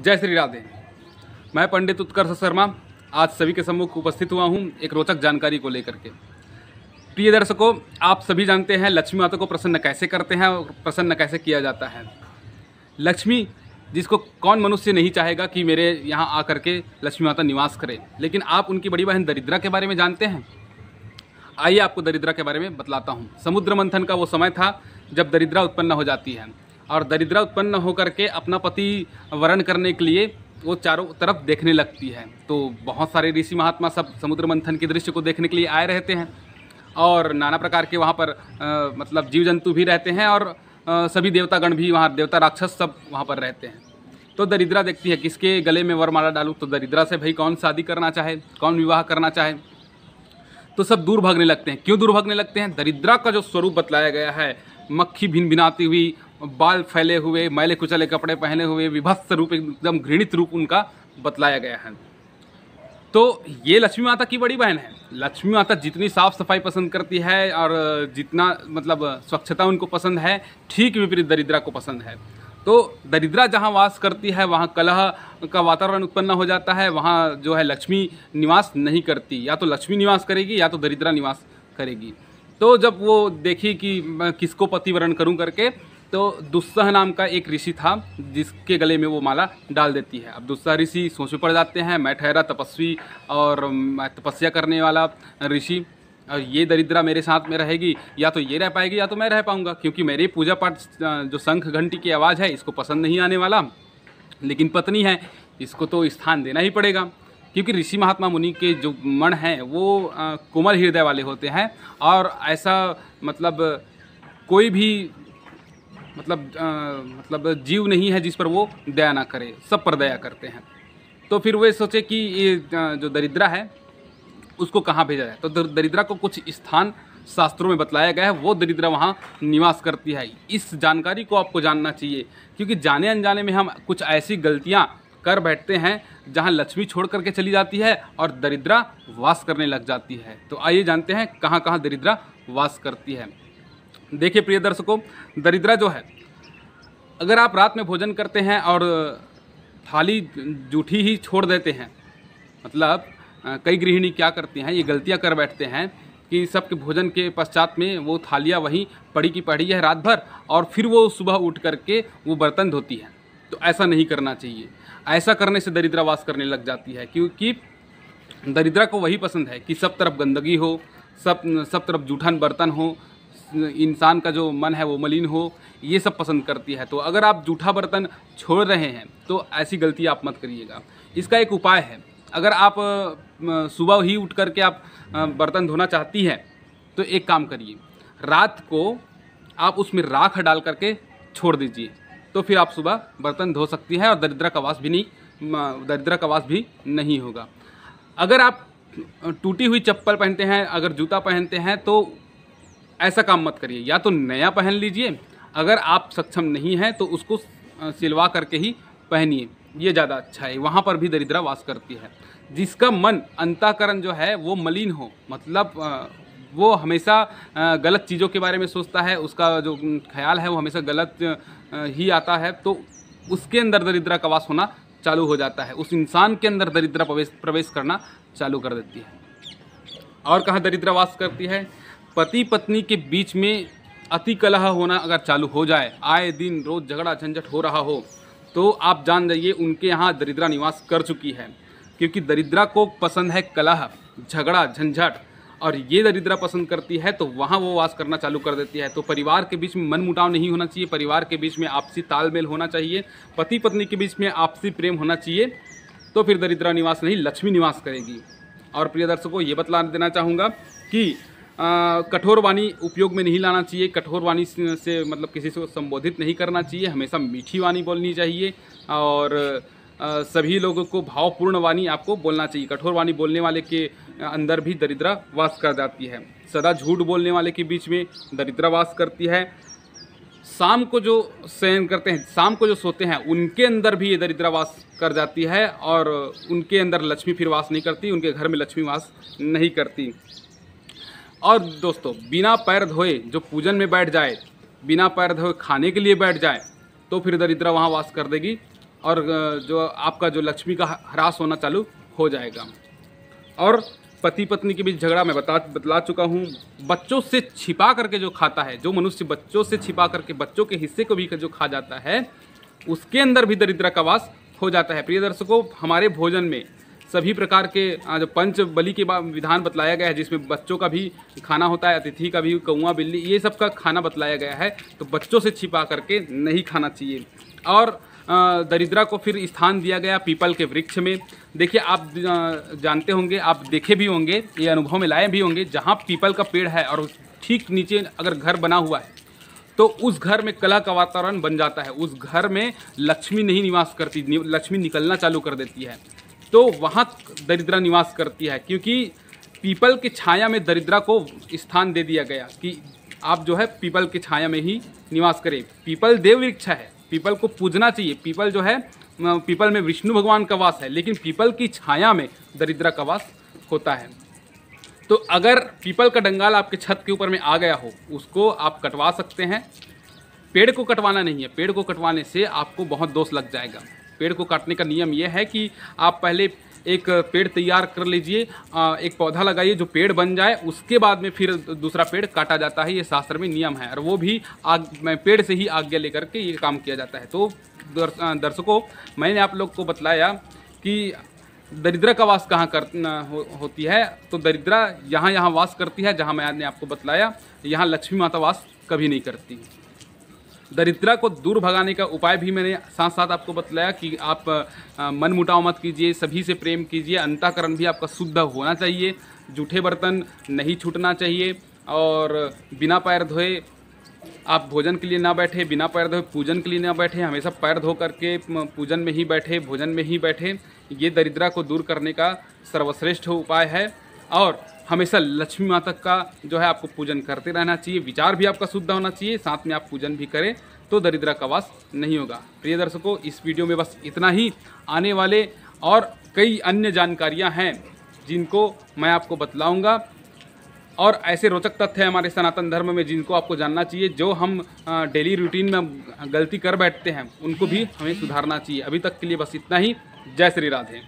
जय श्री राधे। मैं पंडित उत्कर्ष शर्मा आज सभी के सम्मुख उपस्थित हुआ हूं एक रोचक जानकारी को लेकर के। प्रिय दर्शकों, आप सभी जानते हैं लक्ष्मी माता को प्रसन्न कैसे करते हैं और प्रसन्न कैसे किया जाता है। लक्ष्मी, जिसको कौन मनुष्य नहीं चाहेगा कि मेरे यहाँ आकर के लक्ष्मी माता निवास करे, लेकिन आप उनकी बड़ी बहन दरिद्रा के बारे में जानते हैं? आइए आपको दरिद्रा के बारे में बतलाता हूँ। समुद्र मंथन का वो समय था जब दरिद्रा उत्पन्न हो जाती है और दरिद्रा उत्पन्न होकर के अपना पति वरण करने के लिए वो चारों तरफ देखने लगती है। तो बहुत सारे ऋषि महात्मा सब समुद्र मंथन के दृश्य को देखने के लिए आए रहते हैं और नाना प्रकार के वहाँ पर मतलब जीव जंतु भी रहते हैं और सभी देवतागण भी वहाँ, देवता राक्षस सब वहाँ पर रहते हैं। तो दरिद्रा देखती है किसके गले में वरमाला डालूँ। तो दरिद्रा से भाई कौन शादी करना चाहे, कौन विवाह करना चाहे, तो सब दूर भागने लगते हैं। क्यों दूर भागने लगते हैं? दरिद्रा का जो स्वरूप बतलाया गया है, मक्खी भिन भिनाती हुई, बाल फैले हुए, मैले कुचले कपड़े पहने हुए, विभत्स रूप, एकदम घृणित रूप उनका बतलाया गया है। तो ये लक्ष्मी माता की बड़ी बहन है। लक्ष्मी माता जितनी साफ सफाई पसंद करती है और जितना मतलब स्वच्छता उनको पसंद है, ठीक विपरीत दरिद्रा को पसंद है। तो दरिद्रा जहाँ वास करती है वहाँ कलह का वातावरण उत्पन्न हो जाता है। वहाँ जो है लक्ष्मी निवास नहीं करती, या तो लक्ष्मी निवास करेगी या तो दरिद्रा निवास करेगी। तो जब वो देखी कि किसको पति वरण करूँ करके, तो दुस्सह नाम का एक ऋषि था जिसके गले में वो माला डाल देती है। अब दुस्सह ऋषि सोच में पड़ जाते हैं, मैं ठहरा तपस्वी और मैं तपस्या करने वाला ऋषि, और ये दरिद्रा मेरे साथ में रहेगी, या तो ये रह पाएगी या तो मैं रह पाऊंगा, क्योंकि मेरी पूजा पाठ जो शंख घंटी की आवाज़ है इसको पसंद नहीं आने वाला। लेकिन पत्नी है, इसको तो स्थान देना ही पड़ेगा, क्योंकि ऋषि महात्मा मुनि के जो मन हैं वो कोमल हृदय वाले होते हैं और ऐसा मतलब कोई भी मतलब जीव नहीं है जिस पर वो दया ना करे, सब पर दया करते हैं। तो फिर वे सोचे कि ये जो दरिद्रा है उसको कहाँ भेजा जाए। तो दरिद्रा को कुछ स्थान शास्त्रों में बतलाया गया है, वो दरिद्रा वहाँ निवास करती है। इस जानकारी को आपको जानना चाहिए, क्योंकि जाने अनजाने में हम कुछ ऐसी गलतियाँ कर बैठते हैं जहाँ लक्ष्मी छोड़ करके चली जाती है और दरिद्रा वास करने लग जाती है। तो आइए जानते हैं कहाँ कहाँ दरिद्रा वास करती है। देखिए प्रिय दर्शकों, दरिद्रा जो है, अगर आप रात में भोजन करते हैं और थाली जूठी ही छोड़ देते हैं, मतलब कई गृहिणी क्या करती हैं, ये गलतियां कर बैठते हैं कि सबके भोजन के पश्चात में वो थालियां वहीं पड़ी की पड़ी है रात भर और फिर वो सुबह उठ करके वो बर्तन धोती है। तो ऐसा नहीं करना चाहिए। ऐसा करने से दरिद्रा वास करने लग जाती है, क्योंकि दरिद्रा को वही पसंद है कि सब तरफ गंदगी हो, सब तरफ जूठा बर्तन हो, इंसान का जो मन है वो मलिन हो, ये सब पसंद करती है। तो अगर आप जूठा बर्तन छोड़ रहे हैं तो ऐसी गलती आप मत करिएगा। इसका एक उपाय है। अगर आप सुबह ही उठ करके आप बर्तन धोना चाहती हैं तो एक काम करिए, रात को आप उसमें राख डाल करके छोड़ दीजिए, तो फिर आप सुबह बर्तन धो सकती हैं और दरिद्रा का वास भी नहीं होगा। अगर आप टूटी हुई चप्पल पहनते हैं, अगर जूता पहनते हैं, तो ऐसा काम मत करिए। या तो नया पहन लीजिए, अगर आप सक्षम नहीं हैं तो उसको सिलवा करके ही पहनिए, ये ज़्यादा अच्छा है। वहाँ पर भी दरिद्रा वास करती है। जिसका मन, अंतःकरण जो है वो मलिन हो, मतलब वो हमेशा गलत चीज़ों के बारे में सोचता है, उसका जो ख्याल है वो हमेशा गलत ही आता है, तो उसके अंदर दरिद्रा का वास होना चालू हो जाता है। उस इंसान के अंदर दरिद्रा प्रवेश करना चालू कर देती है। और कहाँ दरिद्रा वास करती है? पति पत्नी के बीच में अति कलह होना अगर चालू हो जाए, आए दिन रोज झगड़ा झंझट हो रहा हो, तो आप जान जाइए उनके यहाँ दरिद्रा निवास कर चुकी है। क्योंकि दरिद्रा को पसंद है कलह, झगड़ा झंझट, और ये दरिद्रा पसंद करती है तो वहाँ वो वास करना चालू कर देती है। तो परिवार के बीच में मनमुटाव नहीं होना चाहिए, परिवार के बीच में आपसी तालमेल होना चाहिए, पति पत्नी के बीच में आपसी प्रेम होना चाहिए, तो फिर दरिद्रा निवास नहीं, लक्ष्मी निवास करेगी। और प्रिय दर्शकों, ये बतला देना चाहूँगा कि कठोर वाणी उपयोग में नहीं लाना चाहिए। कठोर वाणी से मतलब किसी को संबोधित नहीं करना चाहिए, हमेशा मीठी वाणी बोलनी चाहिए और सभी लोगों को भावपूर्ण वाणी आपको बोलना चाहिए। कठोर वाणी बोलने वाले के अंदर भी दरिद्रा वास कर जाती है। सदा झूठ बोलने वाले के बीच में दरिद्रा वास करती है। शाम को जो शयन करते हैं, शाम को जो सोते हैं, उनके अंदर भी ये दरिद्रा वास कर जाती है और उनके अंदर लक्ष्मी फिर वास नहीं करती, उनके घर में लक्ष्मी वास नहीं करती। और दोस्तों, बिना पैर धोए जो पूजन में बैठ जाए, बिना पैर धोए खाने के लिए बैठ जाए, तो फिर दरिद्रा वहाँ वास कर देगी और जो आपका जो लक्ष्मी का ह्रास होना चालू हो जाएगा। और पति पत्नी के बीच झगड़ा मैं बतला चुका हूँ। बच्चों से छिपा करके जो खाता है, जो मनुष्य बच्चों से छिपा करके बच्चों के हिस्से को भी जो खा जाता है, उसके अंदर भी दरिद्र का वास हो जाता है। प्रिय दर्शकों, हमारे भोजन में सभी प्रकार के जो पंच बलि के विधान बतलाया गया है, जिसमें बच्चों का भी खाना होता है, अतिथि का भी, कौआ बिल्ली, ये सब का खाना बतलाया गया है। तो बच्चों से छिपा करके नहीं खाना चाहिए। और दरिद्रा को फिर स्थान दिया गया पीपल के वृक्ष में। देखिए, आप जानते होंगे, आप देखे भी होंगे, ये अनुभव में लाए भी होंगे, जहाँ पीपल का पेड़ है और ठीक नीचे अगर घर बना हुआ है तो उस घर में कला का वातावरण बन जाता है। उस घर में लक्ष्मी नहीं निवास करती, लक्ष्मी निकलना चालू कर देती है। तो वहाँ दरिद्रा निवास करती है, क्योंकि पीपल की छाया में दरिद्रा को स्थान दे दिया गया कि आप जो है पीपल की छाया में ही निवास करें। पीपल देव वृक्ष है, पीपल को पूजना चाहिए। पीपल जो है, पीपल में विष्णु भगवान का वास है, लेकिन पीपल की छाया में दरिद्रा का वास होता है। तो अगर पीपल का डंगाल आपके छत के ऊपर में आ गया हो, उसको आप कटवा सकते हैं। पेड़ को कटवाना नहीं है, पेड़ को कटवाने से आपको बहुत दोष लग जाएगा। पेड़ को काटने का नियम यह है कि आप पहले एक पेड़ तैयार कर लीजिए, एक पौधा लगाइए, जो पेड़ बन जाए, उसके बाद में फिर दूसरा पेड़ काटा जाता है। ये शास्त्र में नियम है, और वो भी पेड़ से ही आज्ञा लेकर के ये काम किया जाता है। तो दर्शकों, मैंने आप लोग को बतलाया कि दरिद्रा का वास कहाँ होती है। तो दरिद्रा यहाँ वास करती है, जहाँ मैंने आपको बतलाया। यहाँ लक्ष्मी माता वास कभी नहीं करती। दरिद्रा को दूर भगाने का उपाय भी मैंने साथ साथ आपको बतलाया कि आप मन मुटाव मत कीजिए, सभी से प्रेम कीजिए, अंतःकरण भी आपका शुद्ध होना चाहिए, जूठे बर्तन नहीं छूटना चाहिए, और बिना पैर धोए आप भोजन के लिए ना बैठे, बिना पैर धोए पूजन के लिए ना बैठे, हमेशा पैर धो करके पूजन में ही बैठे, भोजन में ही बैठे। ये दरिद्रा को दूर करने का सर्वश्रेष्ठ उपाय है। और हमेशा लक्ष्मी माता का जो है आपको पूजन करते रहना चाहिए, विचार भी आपका शुद्ध होना चाहिए, साथ में आप पूजन भी करें, तो दरिद्रा का वास नहीं होगा। प्रिय दर्शकों, इस वीडियो में बस इतना ही। आने वाले और कई अन्य जानकारियां हैं जिनको मैं आपको बतलाऊंगा, और ऐसे रोचक तथ्य हैं हमारे सनातन धर्म में जिनको आपको जानना चाहिए। जो हम डेली रूटीन में गलती कर बैठते हैं, उनको भी हमें सुधारना चाहिए। अभी तक के लिए बस इतना ही। जय श्री राधे।